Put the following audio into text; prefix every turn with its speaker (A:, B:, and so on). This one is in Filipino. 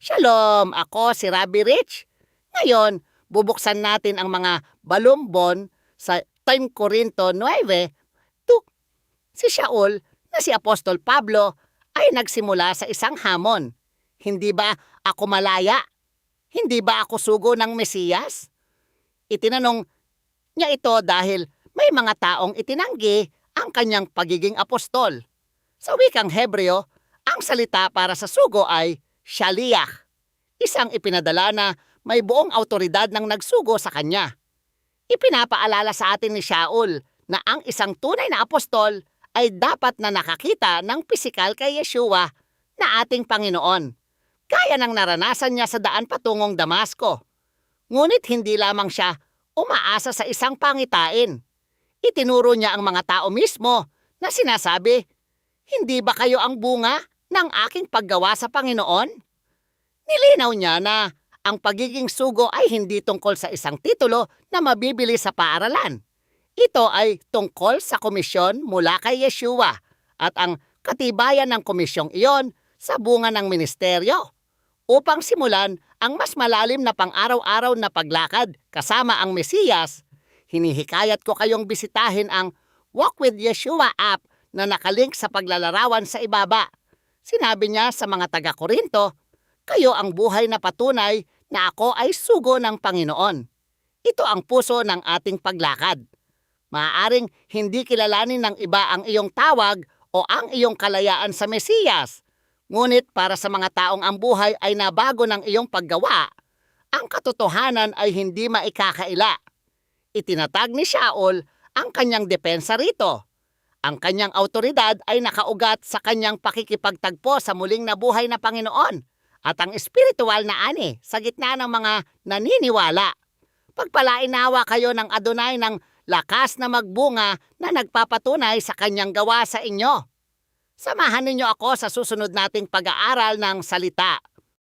A: Shalom! Ako si Rabbi Rich. Ngayon, bubuksan natin ang mga balumbon sa 1 Corinto 9:2. Si Shaul na si Apostol Pablo ay nagsimula sa isang hamon. Hindi ba ako malaya? Hindi ba ako sugo ng Mesiyas? Itinanong niya ito dahil may mga taong itinanggi ang kanyang pagiging apostol. Sa wikang Hebreo, ang salita para sa sugo ay shaliach, isang ipinadala na may buong autoridad ng nagsugo sa kanya. Ipinapaalala sa atin ni Shaul na ang isang tunay na apostol ay dapat na nakakita ng pisikal kay Yeshua na ating Panginoon, gaya ng naranasan niya sa daan patungong Damasco. Ngunit hindi lamang siya umaasa sa isang pangitain. Itinuro niya ang mga tao mismo na sinasabi, "Hindi ba kayo ang bunga ng aking paggawa sa Panginoon?" Nilinaw niya na ang pagiging sugo ay hindi tungkol sa isang titulo na mabibili sa paaralan. Ito ay tungkol sa komisyon mula kay Yeshua at ang katibayan ng komisyong iyon sa bunga ng ministeryo. Upang simulan ang mas malalim na pang-araw-araw na paglakad kasama ang Mesiyas, hinihikayat ko kayong bisitahin ang Walk with Yeshua app na nakalink sa paglalarawan sa ibaba. Sinabi niya sa mga taga-Korinto, "Kayo ang buhay na patunay na ako ay sugo ng Panginoon." Ito ang puso ng ating paglakad. Maaaring hindi kilalanin ng iba ang iyong tawag o ang iyong kalayaan sa Mesiyas. Ngunit para sa mga taong ang buhay ay nabago ng iyong paggawa, ang katotohanan ay hindi maikakaila. Itinatag ni Shaul ang kanyang depensa rito. Ang kanyang autoridad ay nakaugat sa kanyang pakikipagtagpo sa muling nabuhay na Panginoon at ang espiritual na ani sa gitna ng mga naniniwala. Pagpalain nawa kayo ng Adonai ng lakas na magbunga na nagpapatunay sa kanyang gawa sa inyo. Samahan ninyo ako sa susunod nating pag-aaral ng salita.